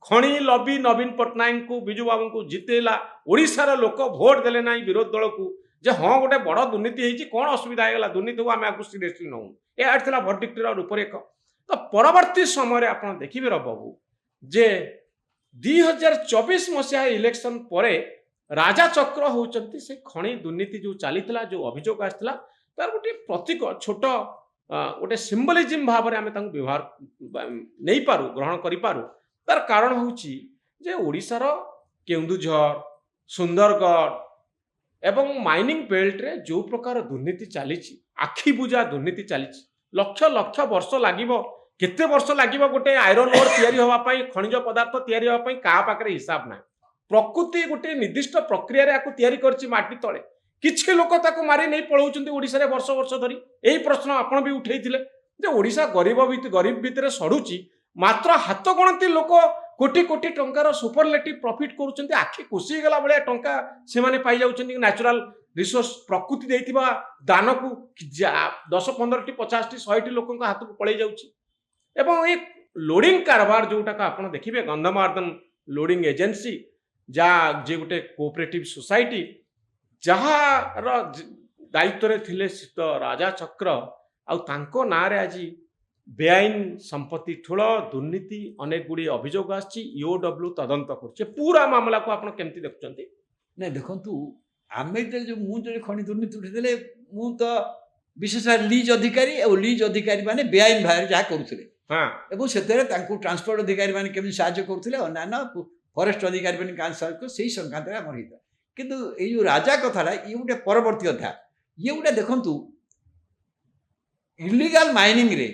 खणी लबी नवीन पट्टनायक को बिजू बाबू को जितेला ओडिशार लोक भोट देले ना विरोध दल को जे हाँ गोटे बड़ दुर्नीति होती कौन असुविधा है दुर्नीति को आम सीरियसली नौ यह भर्डिक्टर रूपरेख तो परवर्ती समय आप देखिए बाबू जे 2024 मसीहा इलेक्शन पर राजा चक्र होती से खणी दुर्नीति जो चली जो अभियोग आसाला तार गोटे प्रतीक छोट गोटे सिम्बलिजम भाव में आम व्यवहार नहीं पारू ग्रहण करूँ तार कारण हूँ ओडिशार केन्दुझर सुंदरगढ़ एवं माइनिंग बेल्ट रे जो प्रकार दुर्नीति चली आखि बुझा दुर्नीति चली लक्ष लक्ष वर्ष लगिबो केते वर्ष लगिबो गोटे आयरन ओर तैयारी होबा पई खनिज पदार्थ तैयारी होबा पई का पाखरे हिसाब ना प्रकृति गोटे निर्दिष्ट प्रक्रिया रे आकु तैयारी करछि माटी तळे किछि लोक ताकु मारी नै पळौचंती ओडिसा रे वर्ष वर्ष धरी एही प्रश्न आपण भी उठैथिले जे ओडिसा गरीब भितरे सडुची मात्र हाथ गणती लोक कोटी कोटी टंकार सुपरलेटिव प्रॉफिट करूछंती आखि खुशी गला बळे टंका से माने पाई जाउछंती नेचुरल रिसोर्स प्रकृति देइथिबा दान को 10 15 टी 50 टी 100 टी लोकन हाथ को पळै जाउछि एवं एक लोडिंग कारबार जोटा का आपण देखिबे गंधमार्दन लोडिंग एजेंसी जा जे गोटे कोऑपरेटिव सोसाइटी जहार दायित्व रे थिले सित राजा चक्र आ तांको नारे आज बेआईन संपत्ति ठूल दुर्नीति अनेक गुड़ी अभियोग आईओडब्ल्यू तदंत कर पूरा मामला को आप केमती देखुंत नहीं देखु आम जो मुझे खनि दुर्नीति उठे मु तो विशेष लीज अधिकारी और लीज अधिकारी माने बेआईन भाव जहाँ करुले हाँ से ट्रांसपोर्ट अधिकारी मैंने केमी साहय करुले अन्य फरेस्ट अधिकारी मैंने से संक्रांत आम होता किंतु ये राजा कथा ये गोटे परवर्ती अध्याय ये गोटे देखु इलीगल माइनिंग रे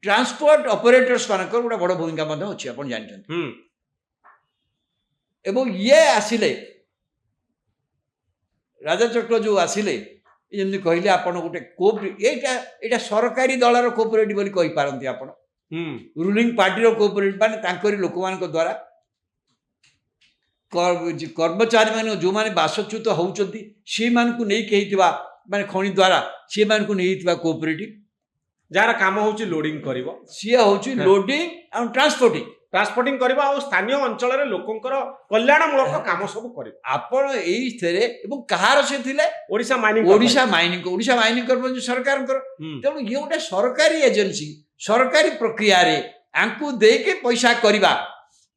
ट्रांसपोर्ट ऑपरेटर्स मान गोटे बड़ भूमिका अच्छी आप जानते एवं ये आसिले राजा चक्र जो आसिले जमी कहले आप गोटे कोऑपरेटिव सरकारी दलर कोऑपरेटिव बोली कहि पारंती आपण रूलिंग पार्टी कोऑपरेटिव माने लोक मान द्वारा कर्मचारी मान जो मैंने बासच्युत होती सी मानू नहीं माने खनि द्वारा सी मानू नहीं कोऑपरेटिव जार काम हूँ लोडिंग कर सी हूँ लोडिंग और ट्रांसपोर्टिंग करबा और स्थानीय अंचल रे लोकंकर कल्याणमूलक काम सब कर आपण एई थेरे एवं कहार से थिले ओडिशा माइनिंग कर सरकार तेणु ये गोटे सरकारी एजेंसी सरकारी प्रक्रिया रे आंकु दे के पैसा करबा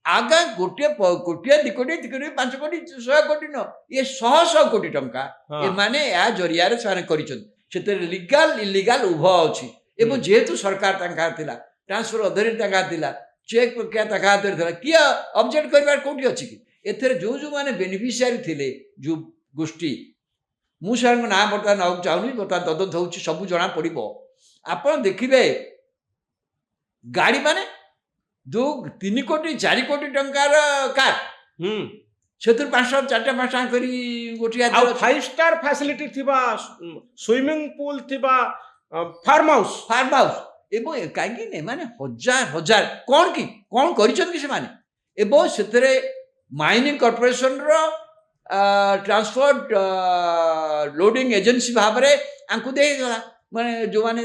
आगा गोटे कोटिया 2 कोटी 3 कोटी 5 कोटी 100 कोटी न ये 100 कोटी टंका ए माने या जरिया रे सारे करिछन सेते लीगल इलीगल उभय अछि एवं जेहेतु सरकार तंका थिला ट्रांसफर अथॉरिटी तंका थिला चेक प्रक्रिया तंका थिला किया ऑब्जेक्ट करबार कोठी अछि कि एथरे जो जो माने बेनिफिशियरी थिले जो गोष्ठी मु सर ना बता ना चाहूनी बता तदंत होछि सब जना पड़िबो आपण देखिबे गाड़ी माने जो 3 कोटी 4 कोटी टंकार कार से 5-4 करी गोटिया 5 स्टार फैसिलिटी थिबा स्विमिंग पूल थिबा फार्म हाउस एवं कहीं माने हजार हजार कौन की कौन करिछन कि से माने एवं सेतरे माइनिंग कॉर्पोरेशन रो ट्रांसपोर्ट लोडिंग एजेंसी भाव रे आंकु दे गला माने जो माने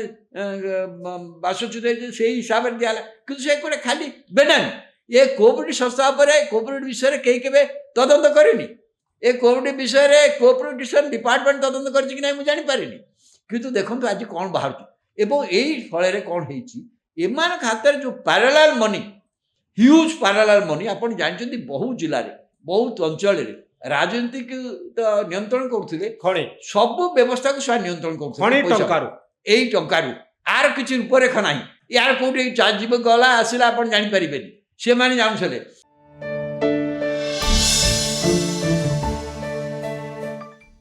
बासच्युत से हिसाब से दियाला कि से कोटे खाली बेडन ये कोऑपरेटिव संस्था पर कोऑपरेटिव विषय कई केबे तदंत करेनी ए कोऑपरेटिव विषय कोऑपरेटिव डिपार्टमेंट तदंत कर कि नहीं मु जानि पारिनी किंतु देखो आज कौन बाहर एवं यही फल कौन होमान हाथ जो parallel money huge parallel money आप जानते बहुत जिले में बहुत अंचल राजनीतिक नियंत्रण करुले सब व्यवस्था को से नियंत्रण कर टंकार आर किसी रूपरेखा ना यार कौटे जीव गला आसला आप जापर से जानुले